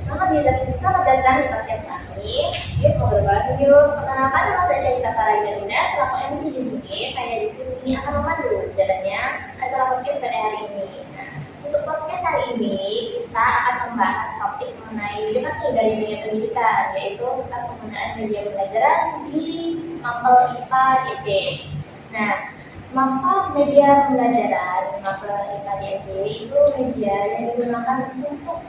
Selamat datang di podcast kami. Yuk ngobrol bareng yuk. Perkenalkan, nama saya Syahida Farahidina selaku MC di sini. Saya di sini akan memandu jalannya acara podcast pada hari ini. Untuk podcast hari ini kita akan membahas topik mengenai debat dari dunia pendidikan, yaitu tentang penggunaan media pembelajaran di mapel IPA di SD. Nah, mapel media pembelajaran mapel IPA di SD itu media yang digunakan untuk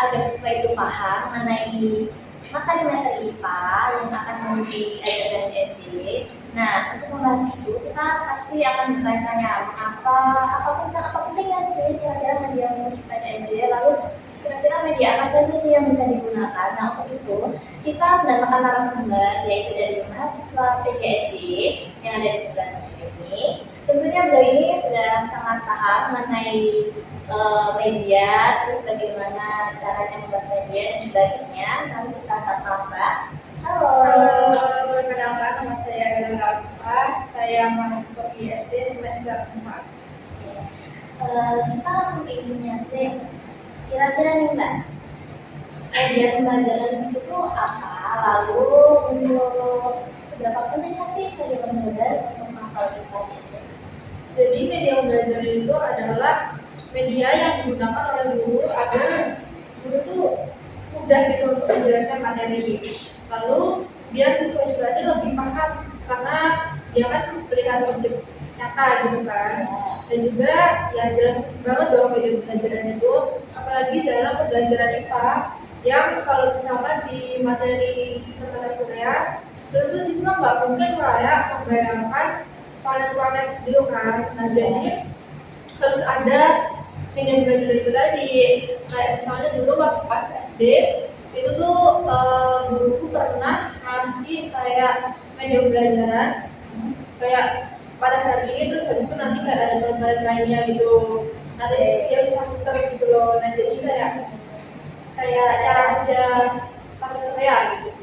agar siswa itu paham mengenai materi-materi IPA yang akan diajarkan di SD. Nah, untuk membahas itu kita pasti akan bertanya-tanya apa pentingnya sih kira-kira media untuk IPA di SD, lalu kira-kira media apa saja sih yang bisa digunakan. Nah, untuk itu kita mendatangkan narasumber yaitu dari mahasiswa PGSD yang ada di sebelah sini ini. Tentunya beliau ini sudah sangat paham mengenai media, terus bagaimana caranya membuat media dan sebagainya. Nanti kita sapa Mbak. Halo. Perkenalkan, nama saya Ellen Rafa. Saya mahasiswa PGSD semester 4. Kita langsung ke intinya saja. Kira-kira nih Mbak, media pembelajaran itu tuh apa? Lalu untuk seberapa pentingnya sih media pembelajaran untuk mapel IPA di SD? Jadi media pembelajaran itu adalah media yang digunakan oleh guru agar guru tuh mudah gitu untuk menjelaskan materi. Lalu biar siswa juga ada lebih paham karena dia kan melihat objek nyata gitu kan. Dan juga ya jelas banget dong media pembelajaran itu, apalagi dalam pembelajaran IPA yang kalau misalkan di materi sistem tata surya itu siswa nggak mungkin kayak membayangkan planet-planet gitu kan. Nah jadi harus ada media pembelajaran itu tadi. Kayak misalnya dulu waktu pas SD itu tuh guruku pernah ngasih kayak media pembelajaran kayak pada hari terus habis itu nanti kayak ada planet lainnya gitu. Nanti dia bisa muter gitu loh. Nah jadi kayak cara kerja tata surya gitu.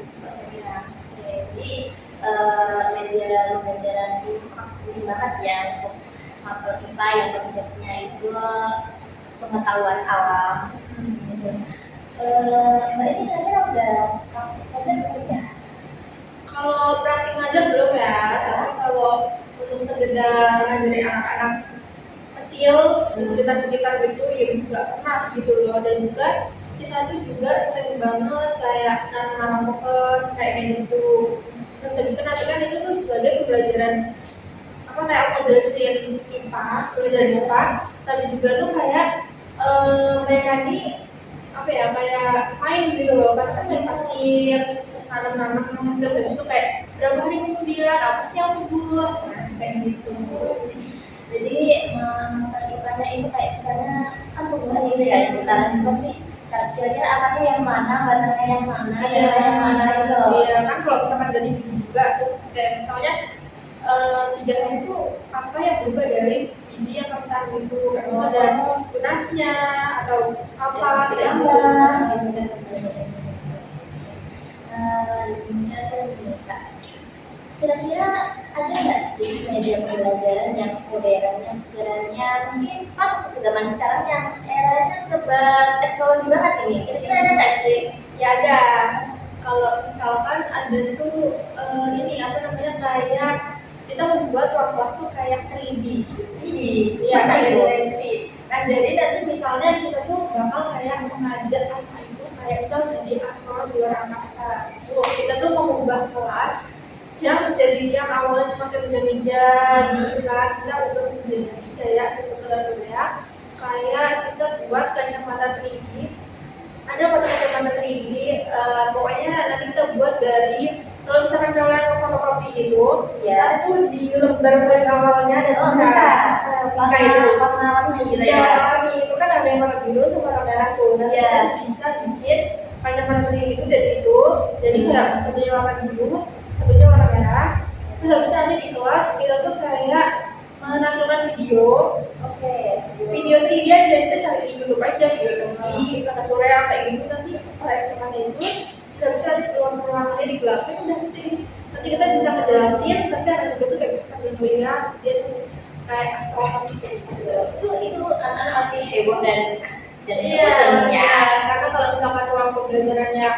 Jadi media pembelajaran ini sangat penting banget ya untuk mapel IPA yang konsepnya itu pengetahuan alam. Gitu. Mbak ini kira-kira udah praktik aja belum ya? Kalau praktik ngajar belum ya, tapi kalau untuk sekedar ngajarin anak-anak kecil di sekitar-sekitar gitu ya juga pernah gitu loh. Dan juga kita tuh juga sering banget kayak nanam pohon kayak gitu. Terus habis itu nanti kan itu tuh sebagai pembelajaran apa kayak ngejelasin IPA, pelajaran IPA, tapi juga tuh kayak mereka ini apa ya kayak main gitu loh, karena kan main pasir terus nanam terus habis itu kayak berapa hari kemudian apa sih yang tumbuh, nah kayak gitu. Jadi mapel IPA-nya itu kayak misalnya kan tumbuhan gitu ya, misalnya pasti kira-kira akarnya yang mana, batangnya yang mana, daunnya yang mana gitu loh. Iya kan kalau misalkan dari biji juga tuh kayak misalnya 3 hari itu apa yang berubah dari biji yang kamu tanam itu, kayak ada tunasnya atau apa tidak Kira-kira ada nggak sih media pembelajaran yang modern yang sekiranya mungkin masuk ke zaman sekarang yang eranya serba teknologi banget ini? Kira-kira ada nggak sih? Ya ada. Kalau misalkan ada tuh ini apa namanya kayak kita membuat ruang kelas tuh kayak 3D. Ya kayak dimensi. Nah jadi nanti misalnya kita tuh bakal kayak mengajak anak itu kayak misal jadi astronot di luar angkasa. Kita tuh mengubah kelas yang menjadi yang awalnya cuma meja-meja gitu kan, kita ubah menjadi kayak sistem tata surya, kayak kita buat kacamata 3D. Ada kacamata 3D, pokoknya nanti kita buat dari kalau misalkan kalian mau fotokopi itu, ya itu di lembar paling awalnya ada kayak warna-warni gitu ya. Warna itu kan ada yang warna biru sama warna merah tuh. Nah kita bisa bikin kacamata 3D itu dari itu, jadi kayak satunya warna biru, satunya warna merah. Terus habis nanti di kelas kita tuh kayak menampilkan video. Video 3D aja, kita cari di YouTube aja gitu di tata surya kayak gitu, nanti kayak kemana itu kita bisa nanti peluang-peluangnya digelapin, udah nanti kita bisa ngejelasin, tapi ada juga tuh kayak bisa sambil melihat dia tuh kayak astronot gitu. Itu anak-anak pasti heboh dan Iya, karena kalau misalkan ruang pembelajarannya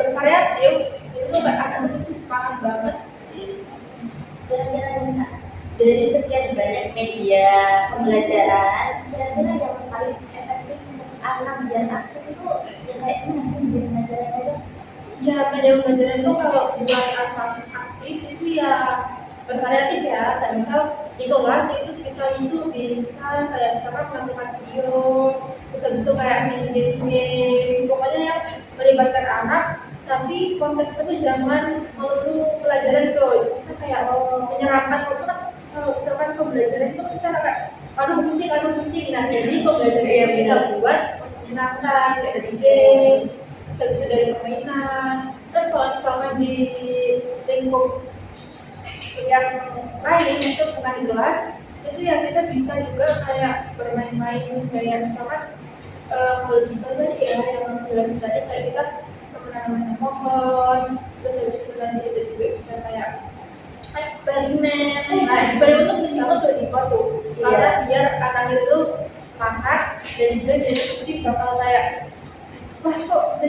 bervariatif, itu tuh anak tuh pasti semangat banget. Kira-kira nih Kak, dari sekian banyak media pembelajaran, kira-kira yang paling efektif untuk anak biar aktif itu yang kayak gimana sih media pembelajaran itu? Ya, media pembelajaran itu kalau dibuat aktif itu ya bervariatif ya. Kayak misal di kelas itu kita itu bisa kayak misalkan melakukan video, terus habis itu kayak main games, pokoknya yang melibatkan anak, tapi konteksnya tuh jangan melulu pelajaran gitu loh. Bisa kayak menyeramkan itu kan, kalau misalkan pembelajaran itu bisa kayak aduh bising. Nah, jadi pembelajaran yang kita buat menyenangkan kayak dari games, bisa dari permainan. Terus kalau misalkan di lingkup yang lain itu bukan di kelas, itu ya kita bisa juga kayak bermain-main kayak misalkan kalau di tadi ya yang bilang tadi kayak kita bisa menanam pohon, terus habis itu nanti kita juga bisa kayak eksperimen. Nah, eksperimen itu penting banget tuh di tuh, karena biar anak itu semangat dan juga dia pasti bakal kayak wah kok bisa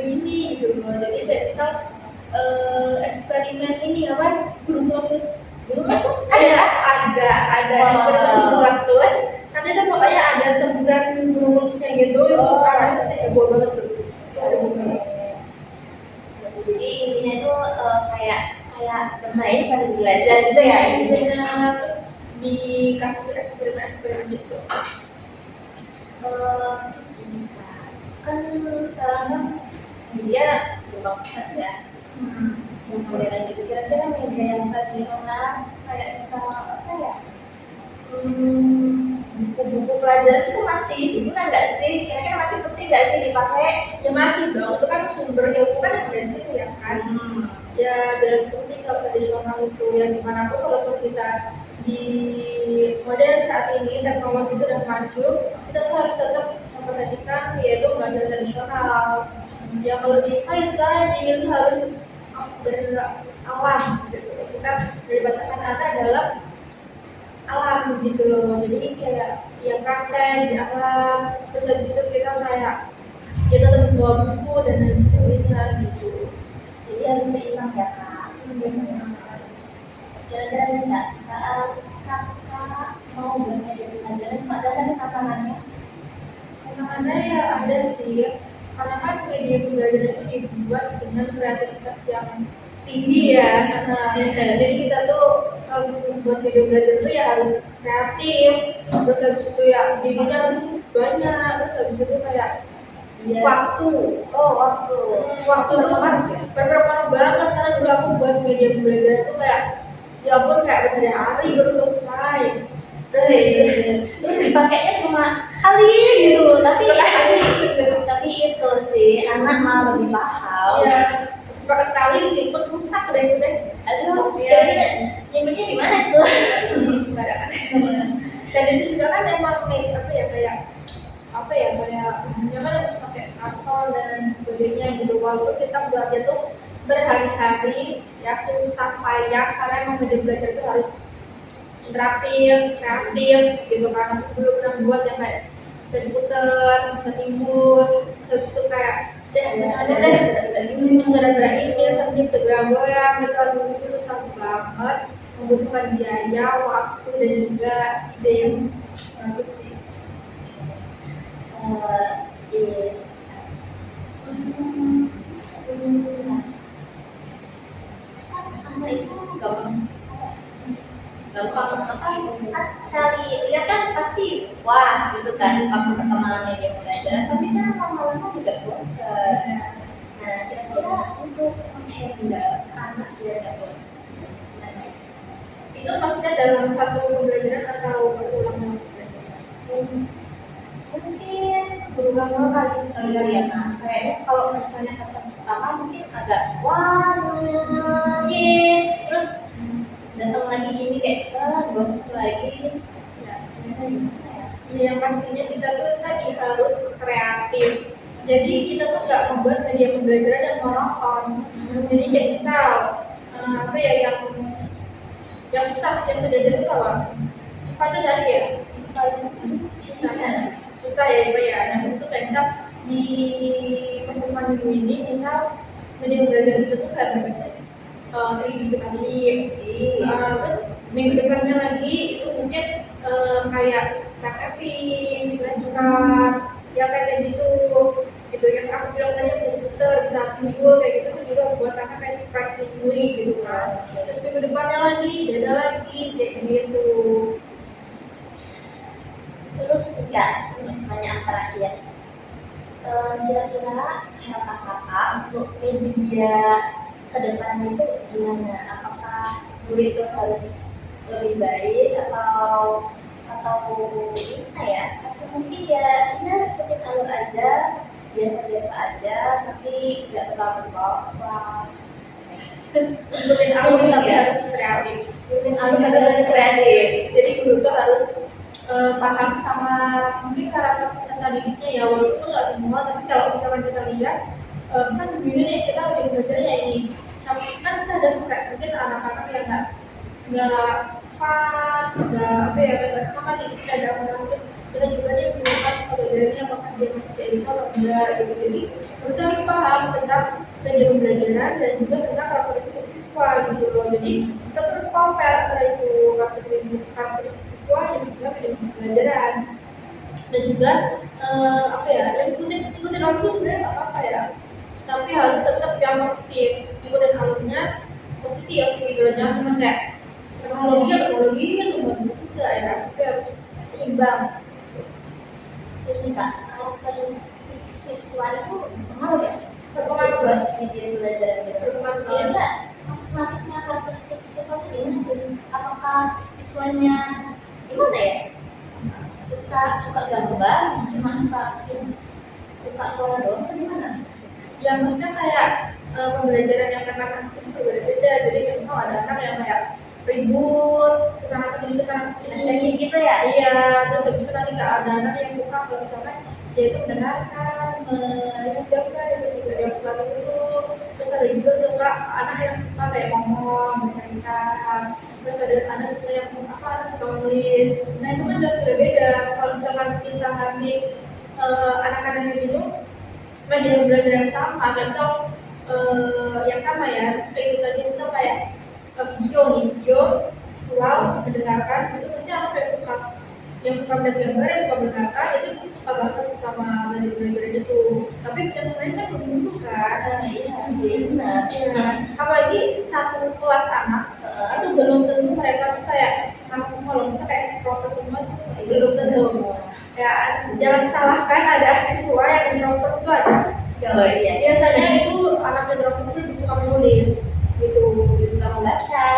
gini gitu loh. Jadi kayak misal eksperimen ini apa burung lotus ada eksperimen burung lotus, nanti tuh pokoknya ada semburan burung lotusnya gitu. Itu anak itu heboh banget tuh. Jadi intinya itu kayak bermain sambil belajar gitu ya. Terus dikasih eksperimen gitu. Terus ini kan sekarang kan media berkembang pesat ya. Yang modern gitu, kira-kira media yang tradisional kayak bisa apa ya? Buku-buku pelajaran itu masih digunakan nggak sih? Kira-kira masih penting nggak sih dipakai? Ya masih dong, itu kan sumber ilmu kan yang dari situ ya kan. Ya jelas penting kalau tradisional itu ya gimana pun walaupun kita di modern saat ini teknologi itu udah maju, kita tuh harus tetap memperhatikan yaitu pelajaran tradisional. Ya kalau di kita itu harus beralam gitu. Kita melibatkan anak dalam alam gitu loh. Jadi kayak ya praktek di alam, terus habis itu kita kayak kita tetap bawa buku dan lain sebagainya gitu. Jadi harus seimbang ya Kak. Kira-kira nggak saat kakak mau bermedia pelajaran Pak, ada kan tantangannya? Tantangannya ya ada sih, karena kan media pembelajaran itu dibuat dengan kreativitas yang tinggi ya. Jadi kita tuh kalau buat media belajar itu ya harus kreatif, terus habis itu ya jadinya harus banyak, terus habis itu kayak waktu berapa banget. Karena dulu aku buat media pembelajaran itu kayak ya ampun kayak berhari-hari baru selesai. Terus dipakainya cuma sekali gitu, tapi itu sih anak malah lebih paham. Ya, dipakai sekali simpen rusak deh. Aduh, nyimpennya di mana tuh? Sembarangan. Dan itu juga kan emang kayak kan harus pakai karton dan sebagainya gitu. Walaupun kita buatnya tuh berhari-hari ya susah payah, karena emang media belajar itu harus interaktif, kreatif gitu kan. Aku dulu pernah buat yang kayak bisa diputer, bisa timbul, bisa kayak gara-gara ini sampai bisa goyang-goyang gitu. Aduh, itu susah banget, membutuhkan biaya, waktu dan juga ide yang bagus sih. Anak itu gampang kan sekali lihat kan pasti wah gitu kan waktu perkembangan media pembelajaran, tapi kan lama-lama juga bosan. Nah, kira-kira untuk menghandle anak biar gak bosan itu maksudnya dalam satu pembelajaran atau berulang-ulang pembelajaran? Mungkin berulang-ulang kali ya Kak. Kayaknya kalau misalnya kesan pertama mungkin agak wah terus datang lagi gini kayak bosan lagi. Yang pastinya kita tuh tadi harus kreatif. Jadi kita tuh nggak membuat media pembelajaran yang monoton. Jadi kayak misal yang susah yang sudah jadi apa? IPA itu tadi ya. Susah ya IPA ya. Nah itu kayak misal di pertemuan minggu ini misal media belajar itu tuh kayak berbasis gitu tadi. Terus minggu depannya lagi itu mungkin kayak mapping, flashcard, ya kayak gitu. Gitu yang aku bilang tadi komputer bisa timbul kayak gitu tuh juga buat anak kayak surprisingly gitu kan. Terus minggu depannya lagi beda lagi kayak gitu. Terus enggak, pertanyaan terakhir. Kira-kira harapan kakak untuk media ke depannya itu gimana? Apakah guru itu harus lebih baik atau gimana ya? Atau mungkin ya ikutin alur aja, biasa-biasa aja, tapi nggak terlalu bawa. Ikutin alur tapi harus kreatif. Ikutin alur tapi harus kreatif. Jadi guru tuh harus paham sama mungkin karakter peserta didiknya ya, walaupun nggak semua, tapi kalau misalkan kita lihat misalnya begini nih, kita udah belajarnya ini kan kita ada kayak mungkin anak-anak yang nggak fun, nggak apa ya, nggak semangat gitu, kita ada orang terus kita juga nih melihat pelajarannya apakah dia masih kayak gitu atau enggak gitu. Jadi kita harus paham tentang media pembelajaran dan juga tentang karakteristik siswa gitu loh. Jadi kita terus compare antara itu karakteristik siswa dan juga media pembelajaran. Dan juga apa ya, yang ikutin alur itu sebenarnya nggak apa-apa ya, tapi harus tetap yang positif, ikutin alurnya positif gitu loh, jangan cuma kayak teknologi semua juga ya, tapi harus seimbang. Terus nih kak, karakteristik siswa itu pengaruh ya? Berpengaruh buat media pembelajaran gitu. Berpengaruh Ya enggak, masuknya karakteristik siswa itu gimana sih? Apakah siswanya gimana ya? Suka gambar, cuma suka suara doang atau gimana? Ya maksudnya kayak pembelajaran yang anak-anak itu berbeda-beda. Jadi kayak misal ada anak yang kayak ribut kesana kesini Rasanya gitu ya? iya, terus habis itu nanti nggak ada anak yang suka kalau misalkan dia itu mendengarkan, melihat gambar itu juga yang suka itu. Terus ada juga suka anak yang suka kayak ngomong, bercerita. Terus ada anak suka yang anak suka menulis. Nah itu kan sudah beda. Kalau misalkan kita ngasih anak-anak yang itu media belajar yang sama, kayak misal yang sama ya, terus kayak gitu tadi misal kayak video visual mendengarkan itu pasti anak yang suka melihat gambar, yang suka mendengarkan itu pasti suka banget sama media belajar itu. Tapi yang lain kan belum tentu kan. Iya sih, benar. Ya, apalagi satu kelas anak itu belum tentu mereka tuh kayak semangat semua loh, misalnya kayak extrovert semua itu belum tentu. Ya jangan salahkan ada siswa yang introvert itu ada. Oh iya. Biasanya itu anak introvert itu lebih suka menulis gitu, Bisa membaca,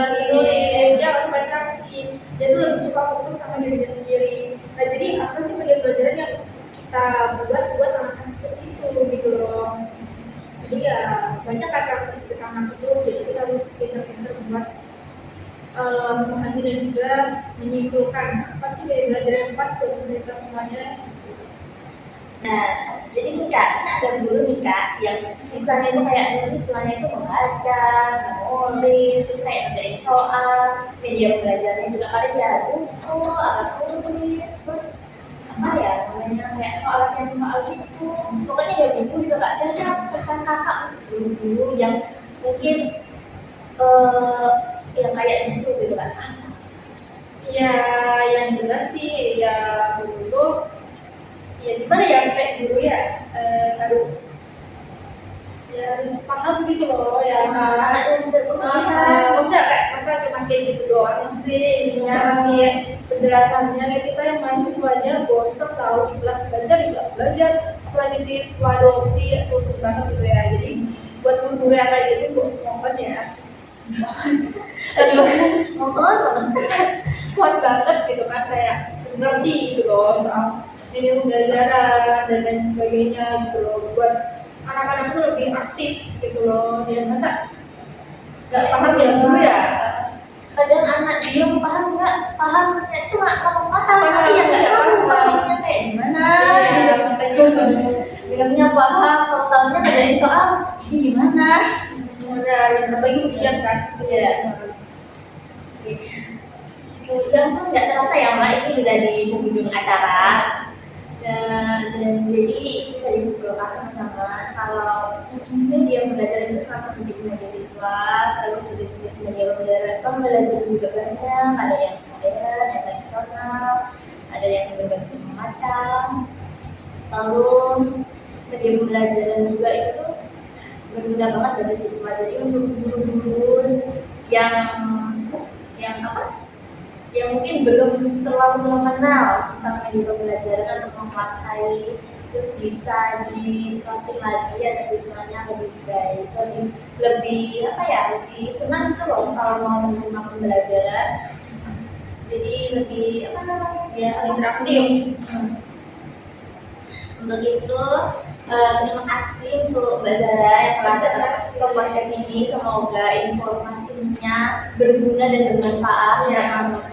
menulis, dia nggak suka interaksi, dia tuh lebih suka fokus sama dirinya sendiri. Nah jadi apa sih media pelajaran yang kita buat anak-anak seperti itu gitu loh. Jadi ya banyak kan karakteristik anak itu, jadi kita harus pintar-pintar buat memahami dan juga menyimpulkan apa sih media pelajaran yang pas buat mereka semuanya. Nah, jadi nih kak, ada guru nih kak yang misalnya itu kayak siswanya itu membaca, menulis, terus kayak ngerjain soal, media pembelajarannya juga kadang ya buku, alat tulis, terus apa ya namanya kayak soal gitu. Pokoknya ya buku gitu kak. Kira-kira pesan kakak untuk guru-guru yang mungkin yang kayak gitu kan? Ya yang jelas sih ya guru ya gimana ya, kayak guru ya harus paham gitu loh ya. Maksudnya kayak masa cuma kayak gitu doang sih, ininya masih penjelasannya kayak kita yang mahasiswanya bosen tahu di kelas belajar, apalagi siswa doang sih susah banget gitu ya. Jadi buat guru yang kayak gitu gue mohon ya, mohon kuat banget gitu kan, kayak ngerti gitu loh soal ini pembelajaran dan lain sebagainya gitu loh, buat anak-anak tuh lebih aktif gitu loh. Ya masa nggak paham ya dulu ya, kadang anak dia paham nggak paham ya cuma kamu paham tapi ya nggak tahu pahaminya kayak gimana. Bilangnya paham totalnya ngerjain soal ini gimana. benar berbagi ujian kan. Iya. Yang tuh nggak terasa ya mbak, ini udah di penghujung acara dan jadi bisa teman-teman kalau media belajar itu sangat penting bagi siswa. Terus jenis-jenis media pembelajar juga banyak, ada yang modern, yang tradisional, ada yang berbagai macam. Lalu media pembelajaran juga itu berguna banget bagi siswa. Jadi untuk guru-guru yang apa? Yang mungkin belum terlalu mengenal tentang media pembelajaran atau menguasai, itu bisa dilatih lagi agar siswanya lebih baik, lebih apa ya, lebih senang gitu loh kalau mau menerima pembelajaran. Jadi lebih apa namanya ya, interaktif. Untuk itu terima kasih untuk Mbak Zara yang telah datang ke podcast ini. Semoga informasinya berguna dan bermanfaat ya teman-teman.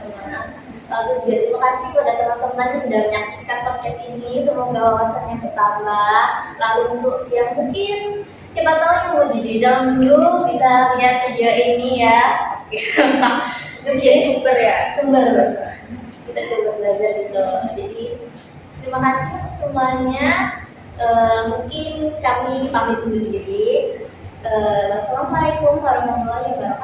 Lalu juga terima kasih kepada teman-teman yang sudah menyaksikan podcast ini. Semoga wawasannya bertambah. Lalu untuk yang mungkin siapa tahu yang mau jadi jalan dulu bisa lihat video ini ya. Itu jadi sumber ya. Sumber kita coba belajar gitu. Jadi terima kasih untuk semuanya. Mungkin kami pamit undur diri. Wassalamualaikum warahmatullahi wabarakatuh.